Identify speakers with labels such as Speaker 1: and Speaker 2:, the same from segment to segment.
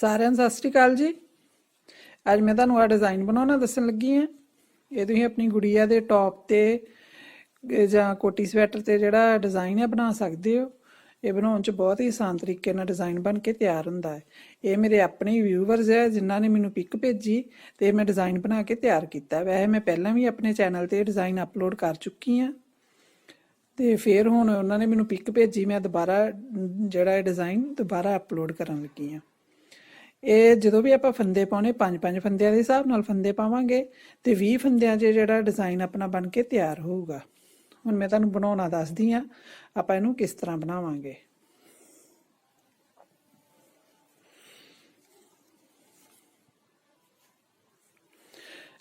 Speaker 1: ਸਾਰਿਆਂ ਨੂੰ ਸਤਿ ਸ਼੍ਰੀ ਅਕਾਲ ਜੀ। ਅੱਜ ਮੈਂ ਤੁਹਾਨੂੰ ਆ ਡਿਜ਼ਾਈਨ ਬਣਾਉਣਾ ਦੱਸਣ ਲੱਗੀ ਹਾਂ। ਇਹ ਤੁਸੀਂ ਆਪਣੀ ਗੁੜੀਆ ਦੇ ਟੌਪ ਤੇ ਜਾਂ ਕੋਟੀ ਸਵੈਟਰ ਤੇ ਜਿਹੜਾ ਡਿਜ਼ਾਈਨ ਹੈ ਬਣਾ ਸਕਦੇ ਹੋ। ਇਹ ਬਣਾਉਣ 'ਚ ਬਹੁਤ ਹੀ ਆਸਾਨ ਤਰੀਕੇ ਨਾਲ ਡਿਜ਼ਾਈਨ ਬਣ ਕੇ ਤਿਆਰ ਹੁੰਦਾ ਹੈ। ਇਹ ਮੇਰੇ ਆਪਣੇ ਵਿਊਵਰਸ ਹੈ ਜਿਨ੍ਹਾਂ ਨੇ ਮੈਨੂੰ ਪਿਕ ਭੇਜੀ ਤੇ ਮੈਂ ਡਿਜ਼ਾਈਨ ਬਣਾ ਕੇ ਤਿਆਰ ਕੀਤਾ। ਵੈਸੇ ਮੈਂ ਪਹਿਲਾਂ ਵੀ ਆਪਣੇ ਚੈਨਲ ਤੇ ਡਿਜ਼ਾਈਨ ਅਪਲੋਡ ਕਰ ਚੁੱਕੀ ਹਾਂ ਤੇ ਫਿਰ ਹੁਣ ਉਹਨਾਂ ਨੇ ਮੈਨੂੰ ਪਿਕ ਭੇਜੀ, ਮੈਂ ਦੁਬਾਰਾ ਜਿਹੜਾ ਇਹ ਡਿਜ਼ਾਈਨ ਦੁਬਾਰਾ ਅਪਲੋਡ ਕਰਨ ਲੱਗੀ ਹਾਂ। ਇਹ ਜਦੋਂ ਵੀ ਆਪਾਂ ਫੰਦੇ ਪਾਉਣੇ 5-5 ਫੰਦਿਆਂ ਦੇ ਹਿਸਾਬ ਨਾਲ ਫੰਦੇ ਪਾਵਾਂਗੇ ਤੇ 20 ਫੰਦਿਆਂ 'ਚ ਜਿਹੜਾ ਡਿਜ਼ਾਈਨ ਆਪਣਾ ਬਣ ਕੇ ਤਿਆਰ ਹੋਊਗਾ। ਹੁਣ ਮੈਂ ਤੁਹਾਨੂੰ ਬਣਾਉਣਾ ਦੱਸਦੀ ਹਾਂ ਆਪਾਂ ਇਹਨੂੰ ਕਿਸ ਤਰ੍ਹਾਂ ਬਣਾਵਾਂਗੇ।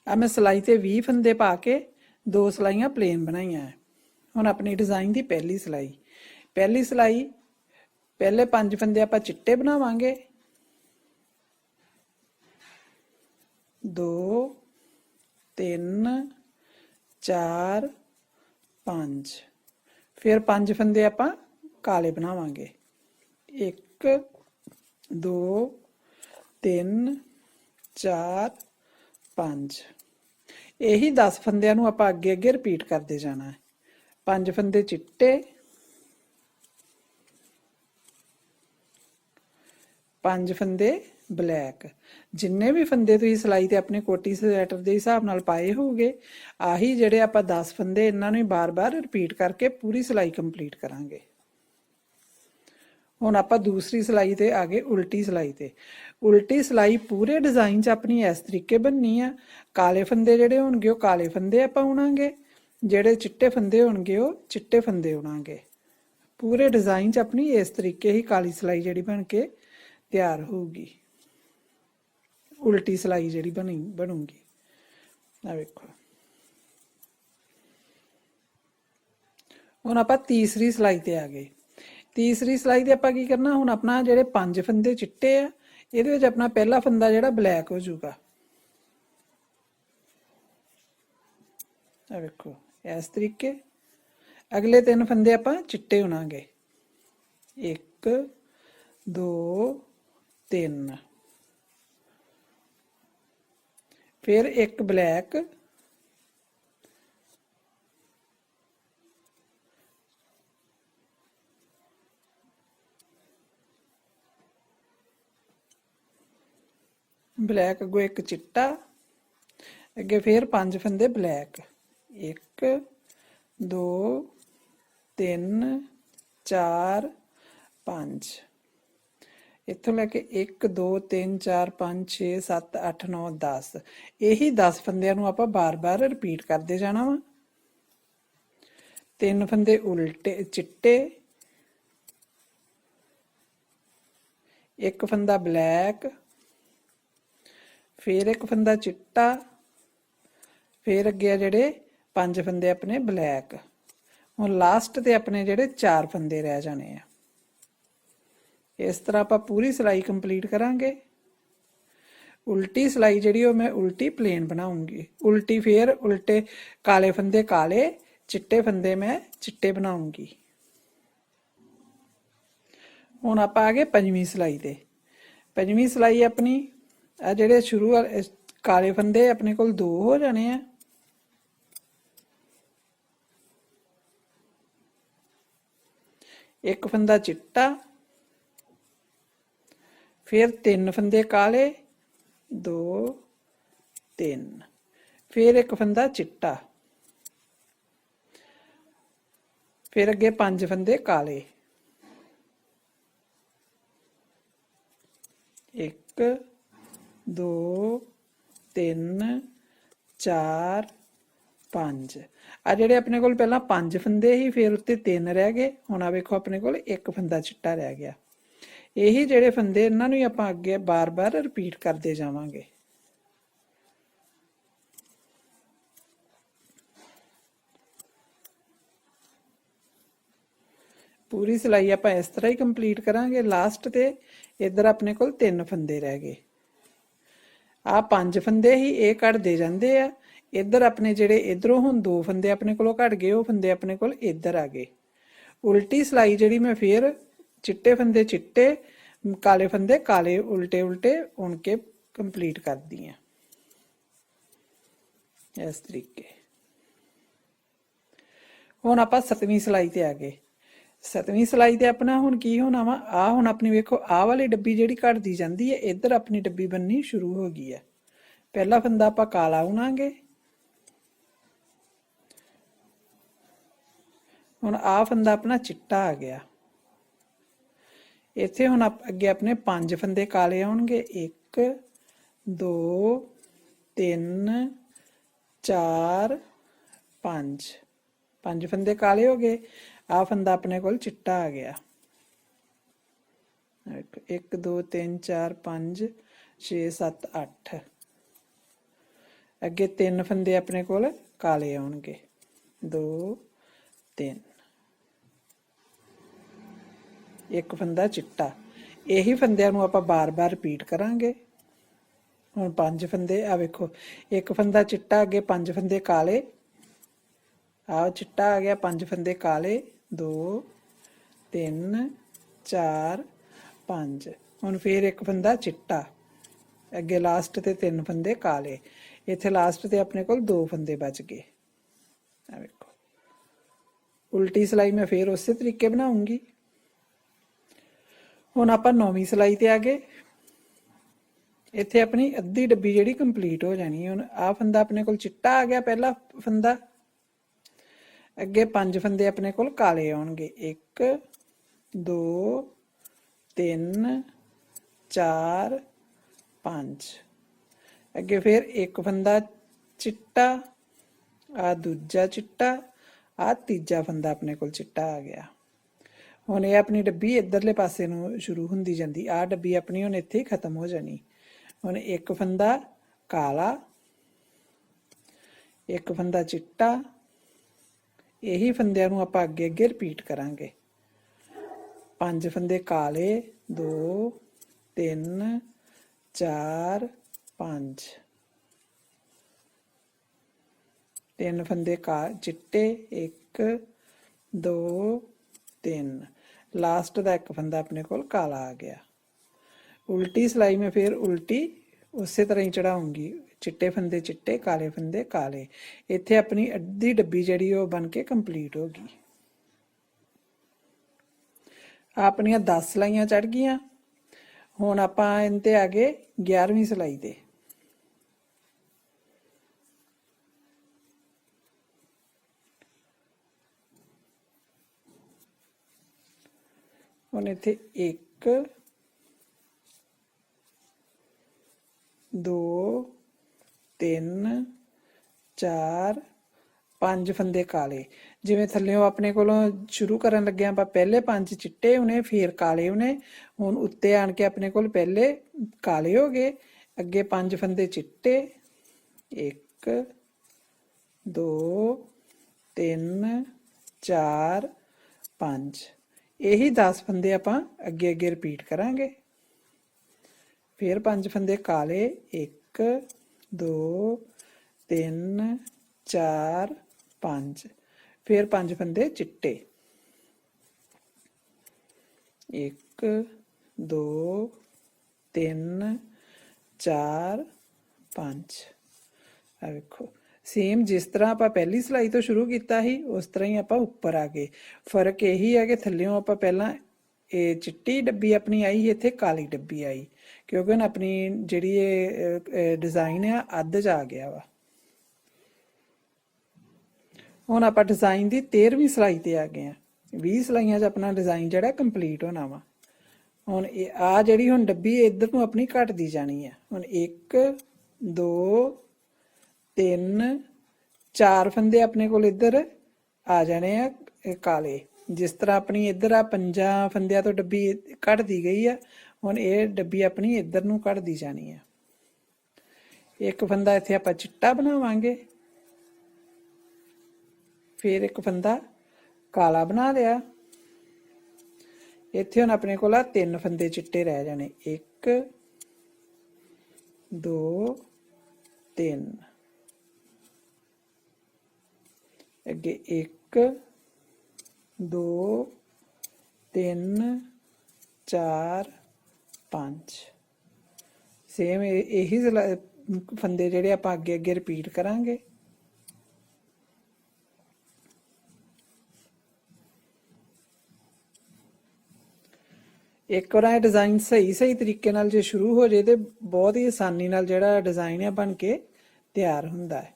Speaker 1: ਆ ਮੈਂ ਸਿਲਾਈ ਤੇ 20 ਫੰਦੇ ਪਾ ਕੇ 2 ਸਿਲਾਈਆਂ ਪਲੇਨ ਬਣਾਈਆਂ। ਹੁਣ ਆਪਣੀ ਡਿਜ਼ਾਈਨ ਦੀ ਪਹਿਲੀ ਸਿਲਾਈ ਪਹਿਲੇ 5 ਫੰਦੇ ਆਪਾਂ ਚਿੱਟੇ ਬਣਾਵਾਂਗੇ, 2 3 4 5। ਫਿਰ 5 ਫੰਦੇ ਆਪਾਂ ਕਾਲੇ ਬਣਾਵਾਂਗੇ, 1 2 3 4 5। ਇਹੀ 10 ਫੰਦਿਆਂ ਨੂੰ ਆਪਾਂ ਅੱਗੇ ਅੱਗੇ ਰਿਪੀਟ ਕਰਦੇ ਜਾਣਾ ਹੈ। 5 ਫੰਦੇ ਚਿੱਟੇ, 5 ਫੰਦੇ ਬਲੈਕ। ਜਿੰਨੇ ਵੀ ਫੰਦੇ ਤੁਸੀਂ ਸਿਲਾਈ ਤੇ ਆਪਣੇ ਕੋਟੀ ਸਵੈਟਰ ਦੇ ਹਿਸਾਬ ਨਾਲ ਪਾਏ ਹੋਗੇ, ਆਹੀ ਜਿਹੜੇ ਆਪਾਂ 10 ਫੰਦੇ ਇਹਨਾਂ ਨੂੰ ਬਾਰ-ਬਾਰ ਰਿਪੀਟ ਕਰਕੇ ਪੂਰੀ ਸਿਲਾਈ ਕੰਪਲੀਟ ਕਰਾਂਗੇ। ਹੁਣ ਆਪਾਂ ਦੂਸਰੀ ਸਿਲਾਈ ਤੇ ਆ ਗਏ, ਉਲਟੀ ਸਿਲਾਈ ਪੂਰੇ ਡਿਜ਼ਾਈਨ 'ਚ ਆਪਣੀ ਇਸ ਤਰੀਕੇ ਬਣਨੀ ਆ। ਕਾਲੇ ਫੰਦੇ ਜਿਹੜੇ ਹੋਣਗੇ ਉਹ ਕਾਲੇ ਫੰਦੇ ਆਪਾਂ ਉਣਾਂਗੇ, ਜਿਹੜੇ ਚਿੱਟੇ ਫੰਦੇ ਹੋਣਗੇ ਉਹ ਚਿੱਟੇ ਫੰਦੇ ਉਣਾਂਗੇ। ਪੂਰੇ ਡਿਜ਼ਾਈਨ 'ਚ ਆਪਣੀ ਇਸ ਤਰੀਕੇ ਹੀ ਕਾਲੀ ਸਿਲਾਈ ਜਿਹੜੀ ਬਣ ਕੇ ਤਿਆਰ ਹੋਊਗੀ। ਉਲਟੀ ਸਿਲਾਈ ਜਿਹੜੀ ਬਣੂਗੀ ਆ ਵੇਖੋ। ਹੁਣ ਆਪਾਂ ਤੀਸਰੀ ਸਿਲਾਈ ਤੇ ਆ ਗਏ। ਤੀਸਰੀ ਸਿਲਾਈ ਤੇ ਆਪਾਂ ਕੀ ਕਰਨਾ, ਹੁਣ ਆਪਣਾ ਜਿਹੜੇ 5 ਫੰਦੇ ਚਿੱਟੇ ਆ ਇਹਦੇ ਵਿੱਚ ਆਪਣਾ ਪਹਿਲਾ ਫੰਦਾ ਜਿਹੜਾ ਬਲੈਕ ਹੋ ਜਾਊਗਾ। ਆ ਵੇਖੋ ਇਸ ਤਰੀਕੇ। ਅਗਲੇ 3 ਫੰਦੇ ਆਪਾਂ ਚਿੱਟੇ ਉਣਾਂਗੇ, 1 2 3। ਫਿਰ ਇੱਕ ਬਲੈਕ, ਅੱਗੋਂ ਇੱਕ ਚਿੱਟਾ, ਅੱਗੇ ਫਿਰ 5 ਫੰਦੇ ਬਲੈਕ, 1 2 3 4 5। ਇੱਥੋਂ ਲੈ ਕੇ 1 2 3 4 5 6 7 8 9 10। ਇਹੀ 10 ਫੰਦਿਆਂ ਨੂੰ ਆਪਾਂ ਬਾਰ-ਬਾਰ ਰਿਪੀਟ ਕਰਦੇ ਜਾਣਾ ਵਾ। 3 ਫੰਦੇ ਉਲਟੇ ਚਿੱਟੇ, 1 ਫੰਦਾ ਬਲੈਕ, ਫਿਰ 1 ਫੰਦਾ ਚਿੱਟਾ, ਫਿਰ ਅੱਗੇ ਜਿਹੜੇ 5 ਫੰਦੇ ਆਪਣੇ ਬਲੈਕ। ਹੁਣ ਲਾਸਟ ਤੇ ਆਪਣੇ ਜਿਹੜੇ 4 ਫੰਦੇ ਰਹਿ ਜਾਣੇ ਆ। ਇਸ ਤਰ੍ਹਾਂ ਆਪਾਂ ਪੂਰੀ ਸਿਲਾਈ ਕੰਪਲੀਟ ਕਰਾਂਗੇ। ਉਲਟੀ ਸਿਲਾਈ ਜਿਹੜੀ ਉਹ ਮੈਂ ਉਲਟੀ ਪਲੇਨ ਬਣਾਉਂਗੀ। ਉਲਟੀ ਫਿਰ ਉਲਟੇ ਕਾਲੇ ਫੰਦੇ ਕਾਲੇ, ਚਿੱਟੇ ਫੰਦੇ ਮੈਂ ਚਿੱਟੇ ਬਣਾਉਂਗੀ। ਹੁਣ ਆਪਾਂ ਆ ਗਏ 5ਵੀਂ ਸਿਲਾਈ ਤੇ। 5ਵੀਂ ਸਿਲਾਈ ਆਪਣੀ ਆ ਜਿਹੜੇ ਸ਼ੁਰੂ ਕਾਲੇ ਫੰਦੇ ਆਪਣੇ ਕੋਲ 2 ਹੋ ਜਾਣੇ ਆ, ਇੱਕ ਫੰਦਾ ਚਿੱਟਾ, ਫਿਰ 3 ਫੰਦੇ ਕਾਲੇ, 2 3, ਫਿਰ ਇੱਕ ਫੰਦਾ ਚਿੱਟਾ, ਫਿਰ ਅੱਗੇ 5 ਫੰਦੇ ਕਾਲੇ, 1 2 3 4 5। ਆ ਜਿਹੜੇ ਆਪਣੇ ਕੋਲ ਪਹਿਲਾਂ 5 ਫੰਦੇ ਸੀ, ਫਿਰ ਉੱਤੇ 3 ਰਹਿ ਗਏ। ਹੁਣ ਆ ਵੇਖੋ ਆਪਣੇ ਕੋਲ 1 ਫੰਦਾ ਚਿੱਟਾ ਰਹਿ ਗਿਆ। ਇਹੀ ਜਿਹੜੇ ਫੰਦੇ ਇਹਨਾਂ ਨੂੰ ਹੀ ਆਪਾਂ ਅੱਗੇ ਬਾਰ-ਬਾਰ ਰਿਪੀਟ ਕਰਦੇ ਜਾਵਾਂਗੇ। ਪੂਰੀ ਸਿਲਾਈ ਆਪਾਂ ਇਸ ਤਰ੍ਹਾਂ ਹੀ ਕੰਪਲੀਟ ਕਰਾਂਗੇ। ਲਾਸਟ ਤੇ ਇੱਧਰ ਆਪਣੇ ਕੋਲ 3 ਫੰਦੇ ਰਹਿ ਗਏ। ਆ 5 ਫੰਦੇ ਹੀ ਇਹ ਘਟਦੇ ਜਾਂਦੇ ਆ। ਇੱਧਰ ਆਪਣੇ ਜਿਹੜੇ ਇੱਧਰੋਂ ਹੁਣ 2 ਫੰਦੇ ਆਪਣੇ ਕੋਲੋਂ ਘਟ ਗਏ, ਉਹ ਫੰਦੇ ਆਪਣੇ ਕੋਲ ਇੱਧਰ ਆ ਗਏ। ਉਲਟੀ ਸਿਲਾਈ ਜਿਹੜੀ ਮੈਂ ਫਿਰ ਚਿੱਟੇ ਫੰਦੇ ਚਿੱਟੇ, काले फंदे काले उल्टे उल्टे उन के कंप्लीट कर दी हैं इस तरीके। हुण आपां 7वीं सिलाई ते आ गए। 7वीं सिलाई ते अपना हुण की होना वा, आ हुण अपनी वेखो आ वाली डब्बी जिहड़ी घटदी जांदी है, इधर अपनी डब्बी बननी शुरू हो गई है। पहला फंदा आपां काला बुनांगे, हुण आ फंदा अपना चिट्टा आ गया। इत्थे हुण अगे अपने 5 फंदे काले आउणगे, 1 2 3 4 5 5 फंदे काले हो गए। आ फंदा अपने कोल चिट्टा आ गया। 1 2 3 4 5 6 7 8 अगे 3 फंदे अपने कोल काले आउणगे, 2 3 एक फंदा चिट्टा। यही फंदियां नूं आपां बार बार रिपीट करांगे। हुण 5 फंदे आ वेखो, एक फंदा चिट्टा अगे 5 फंदे काले, आ चिट्टा आ गया, 5 फंदे काले, 2 3 4 5। हुण फिर एक फंदा चिट्टा अगे लास्ट ते 3 फंदे काले, इत्थे लास्ट ते अपने कोल 2 फंदे बच गए। आ वेखो उल्टी सिलाई मैं फिर उस तरीके बनाऊंगी। हुण आपां 9वीं सिलाई ते आ गए। इत्थे अपनी अद्धी डब्बी जिहड़ी कंप्लीट हो जानी है। हुण आ फंदा अपने कोल चिट्टा आ गया, पहला फंदा अगे 5 फंदे अपने कोल काले आउणगे, 1 2 3 4 5 अगे फिर एक फंदा चिट्टा, आ दूजा चिट्टा, आ तीजा फंदा अपने कोल चिट्टा आ गया। हुण ये अपनी डब्बी इधरले पासे नूं शुरू हुंदी जांदी, आ डब्बी अपनी हुण इत्थे खत्म हो जानी। हुण एक फंदा काला, एक फंदा चिट्टा, यही फंदियां नूं आपां अगे अगे रिपीट करांगे। 5 फंदे काले, 2 3 4 5 3 फंदे चिट्टे, 1 2 3 लास्ट दा एक फंदा अपने कोल काला आ गया। उल्टी सिलाई में फिर उल्टी उस तरह ही चढ़ाऊंगी, चिट्टे फंदे चिट्टे, काले फंदे काले। इत्थे अपनी अद्धी डब्बी जिहड़ी ओह बन के कंप्लीट होगी। अपनियां 10 सिलाइयां चढ़ गईयां। हुण आपां इनते आ गए 11वीं सिलाई ते। हुण इत्थे 1 2 3 4 5 फंदे काले। जिवें थल्लियों अपने कोलों शुरू करन लगे आपां पहले 5 चिट्टे होने, फिर काले होने। हुण उत्ते आण के अपने कोल पहले काले हो गए, अगे 5 फंदे चिट्टे, 1 2 3 4 5 यही 10 फंदे आपां अगे अगे रिपीट करांगे। फिर 5 फंदे काले, 1 2 3 4 5 फिर 5 फंदे चिट्टे, 1 2 3 4 5। आ वेखो सेम जिस तरह आपां पहली सिलाई तो शुरू किया ही उस तरह ही आपां उपर आ गए। फर्क यही है कि थल्लियों आपां पहला ये चिट्टी डब्बी अपनी आई, इत्थे काली डब्बी आई, क्योंकि हुण अपनी जिहड़ी ये डिजाइन है अद्ध च आ गया वा। हुण आपां डिजाइन की 13वीं सिलाई ते आ गए हैं। 20 सिलाइयां च अपना डिजाइन जिहड़ा कंप्लीट होना वा। हुण आ जिहड़ी हुण डब्बी इधर नूं अपनी घटदी जानी है। हुण 1 2 3 4 फंदे अपने कोल इधर आ जाने आ काले, जिस तरह अपनी इधर आ 5 फंदियां तो डब्बी घटदी गई है। हुण ये डब्बी अपनी इधर नूं घटदी जानी है। एक फंदा इत्थे आपां चिट्टा बनावांगे, फिर एक फंदा काला बना लिया। इत्थे हुण अपने कोल 3 फंदे चिट्टे रह जाने, 1 2 3 अगे 1 2 3 4 5 ਸੇਮ ਇਹੀ ਫੰਦੇ ਜਿਹੜੇ ਆਪਾਂ ਅੱਗੇ ਅੱਗੇ ਰਿਪੀਟ ਕਰਾਂਗੇ। ਇੱਕ ਵਾਰ ਇਹ ਡਿਜ਼ਾਈਨ ਸਹੀ ਤਰੀਕੇ ਨਾਲ ਜੇ ਸ਼ੁਰੂ ਹੋ ਜੇ ਤੇ ਬਹੁਤ ਹੀ ਆਸਾਨੀ ਨਾਲ ਜਿਹੜਾ ਡਿਜ਼ਾਈਨ ਹੈ ਬਣ ਕੇ ਤਿਆਰ ਹੁੰਦਾ ਹੈ।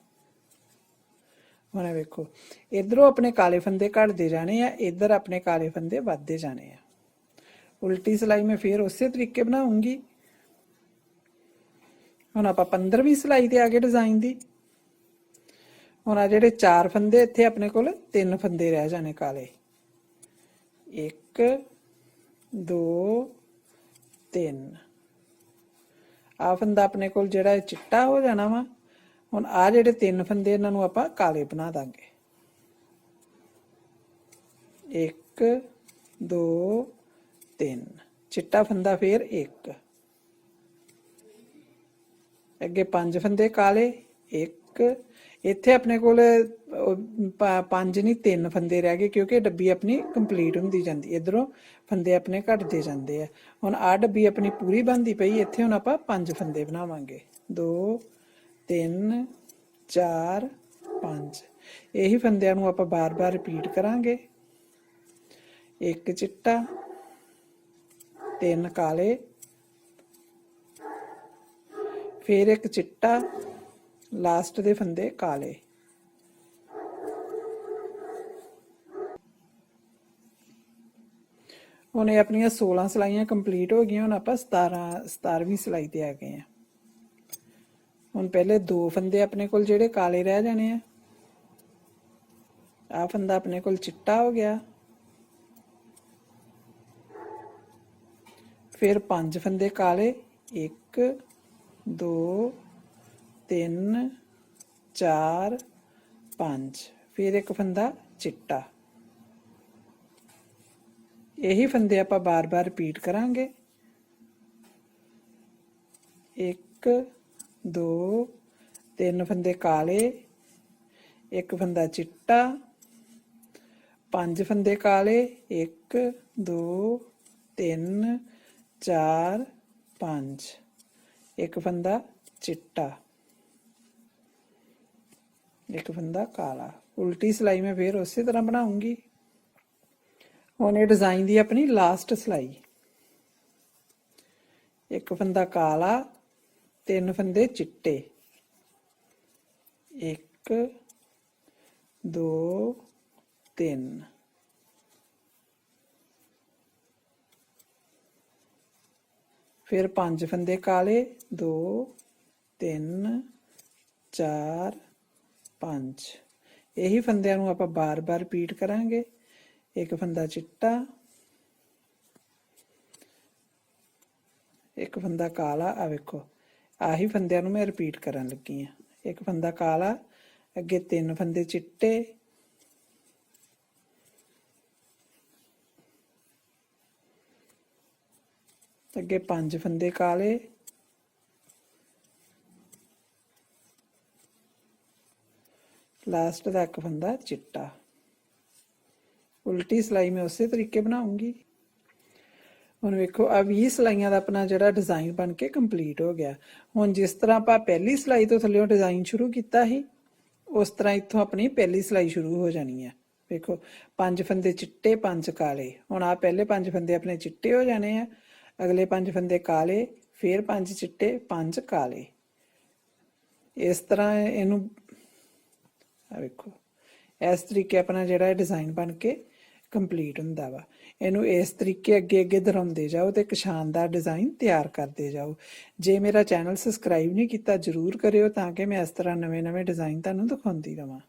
Speaker 1: ਹੁਣ ਵੇਖੋ ਇਧਰੋਂ ਆਪਣੇ ਕਾਲੇ ਫੰਦੇ ਘਟਦੇ ਜਾਣੇ ਆ, ਇਧਰ ਆਪਣੇ ਕਾਲੇ ਫੰਦੇ ਵੱਧਦੇ ਜਾਣੇ ਆ। ਉਲਟੀ ਸਿਲਾਈ ਮੈਂ ਫਿਰ ਉਸੇ ਤਰੀਕੇ ਬਣਾਉਂਗੀ। ਹੁਣ ਆਪਾਂ 15ਵੀਂ ਸਿਲਾਈ ਤੇ ਆ ਗਏ ਡਿਜ਼ਾਈਨ ਦੀ। ਹੁਣ ਆ ਜਿਹੜੇ 4 ਫੰਦੇ ਇੱਥੇ ਆਪਣੇ ਕੋਲ 3 ਫੰਦੇ ਰਹਿ ਜਾਣੇ ਕਾਲੇ। 1 2 3 ਆ ਫੰਦਾ ਆਪਣੇ ਕੋਲ ਜਿਹੜਾ ਚਿੱਟਾ ਹੋ ਜਾਣਾ ਵਾ। ਹੁਣ ਆ ਜਿਹੜੇ 3 ਫੰਦੇ ਇਹਨਾਂ ਨੂੰ ਆਪਾਂ ਕਾਲੇ ਬਣਾ ਦਾਂਗੇ। 1 2 3 ਚਿੱਟਾ ਫੰਦਾ ਫਿਰ 1 ਅੱਗੇ 5 ਫੰਦੇ ਕਾਲੇ 1 ਇੱਥੇ ਆਪਣੇ ਕੋਲ 5 ਨਹੀਂ 3 ਫੰਦੇ ਰਹਿ ਗਏ ਕਿਉਂਕਿ ਡੱਬੀ ਆਪਣੀ ਕੰਪਲੀਟ ਹੁੰਦੀ ਜਾਂਦੀ। ਇਧਰੋਂ ਫੰਦੇ ਆਪਣੇ ਘਟਦੇ ਜਾਂਦੇ ਆ। ਹੁਣ ਆ ਡੱਬੀ ਆਪਣੀ ਪੂਰੀ ਬਣਦੀ ਪਈ। ਇੱਥੇ ਹੁਣ ਆਪਾਂ 5 ਫੰਦੇ ਬਣਾਵਾਂਗੇ। 2 3 4 5 ਇਹੀ ਫੰਦਿਆਂ ਨੂੰ ਆਪਾਂ ਬਾਰ-ਬਾਰ ਰਿਪੀਟ ਕਰਾਂਗੇ। 1 ਚਿੱਟਾ 3 ਕਾਲੇ ਫਿਰ 1 ਚਿੱਟਾ ਲਾਸਟ ਦੇ ਫੰਦੇ ਕਾਲੇ। ਹੁਣ ਇਹ ਆਪਣੀਆਂ 16 ਸਿਲਾਈਆਂ ਕੰਪਲੀਟ ਹੋ ਗਈਆਂ। ਹੁਣ ਆਪਾਂ 17ਵੀਂ ਸਿਲਾਈ ਤੇ ਆ ਗਏ ਆ। ਹੁਣ ਪਹਿਲੇ 2 ਫੰਦੇ ਆਪਣੇ ਕੋਲ ਜਿਹੜੇ ਕਾਲੇ ਰਹਿ ਜਾਣੇ ਆ। ਆ ਫੰਦਾ ਆਪਣੇ ਕੋਲ ਚਿੱਟਾ ਹੋ ਗਿਆ। ਫਿਰ 5 ਫੰਦੇ ਕਾਲੇ 1 2 3 4 5 ਫਿਰ 1 ਫੰਦਾ ਚਿੱਟਾ। ਇਹੀ ਫੰਦੇ ਆਪਾਂ ਬਾਰ-ਬਾਰ ਰਿਪੀਟ ਕਰਾਂਗੇ। 1 2 3 ਫੰਦੇ ਕਾਲੇ 1 ਫੰਦਾ ਚਿੱਟਾ 5 ਫੰਦੇ ਕਾਲੇ 1 2 3 4 5 1 ਫੰਦਾ ਚਿੱਟਾ 1 ਫੰਦਾ ਕਾਲਾ। ਉਲਟੀ ਸਿਲਾਈ ਮੈਂ ਫਿਰ ਉਸੇ ਤਰ੍ਹਾਂ ਬਣਾਉਂਗੀ। ਹੁਣ ਇਹ ਡਿਜ਼ਾਈਨ ਦੀ ਆਪਣੀ ਲਾਸਟ ਸਿਲਾਈ। 1 ਫੰਦਾ ਕਾਲਾ 3 ਫੰਦੇ ਚਿੱਟੇ 1 2 3 ਫਿਰ 5 ਫੰਦੇ ਕਾਲੇ 2 3 4 5 ਇਹੀ ਫੰਦਿਆਂ ਨੂੰ ਆਪਾਂ ਬਾਰ-ਬਾਰ ਰਿਪੀਟ ਕਰਾਂਗੇ। 1 ਫੰਦਾ ਚਿੱਟਾ 1 ਫੰਦਾ ਕਾਲਾ। ਆ ਵੇਖੋ ਆਹੀ ਫੰਦਿਆਂ ਨੂੰ ਮੈਂ ਰਿਪੀਟ ਕਰਨ ਲੱਗੀ ਆ। 1 ਫੰਦਾ ਕਾਲਾ ਅੱਗੇ 3 ਫੰਦੇ ਚਿੱਟੇ ਅੱਗੇ 5 ਫੰਦੇ ਕਾਲੇ लास्ट का 1 फंदा चिट्टा। उल्टी सिलाई मैं उस तरीके बनाऊंगी। हुण वेखो आ 20 सिलाइयां दा अपना जिहड़ा डिजाइन बन के कंप्लीट हो गया। हुण जिस तरह आपां पहली सिलाई तो थल्लेओं डिजाइन शुरू कीता ही उस तरह इत्थों अपनी पहली सिलाई शुरू हो जानी है। देखो 5 फंदे चिट्टे 5 काले। हुण आ पहले 5 फंदे अपने चिट्टे हो जाने हैं, अगले 5 फंदे काले, फिर 5 चिट्टे 5 काले। इस तरह इनू वेखो इस तरीके अपना जिहड़ा डिजाइन बन के कंप्लीट हुंदा वा। इनू इस तरीके अगे अगे दोहराउंदे जाओ तो एक शानदार डिजाइन तैयार करते जाओ। जे मेरा चैनल सबसक्राइब नहीं किया जरूर करियो ताकि मैं इस तरह नवे नवे डिजाइन तुहानूं दिखाउंदी रहां।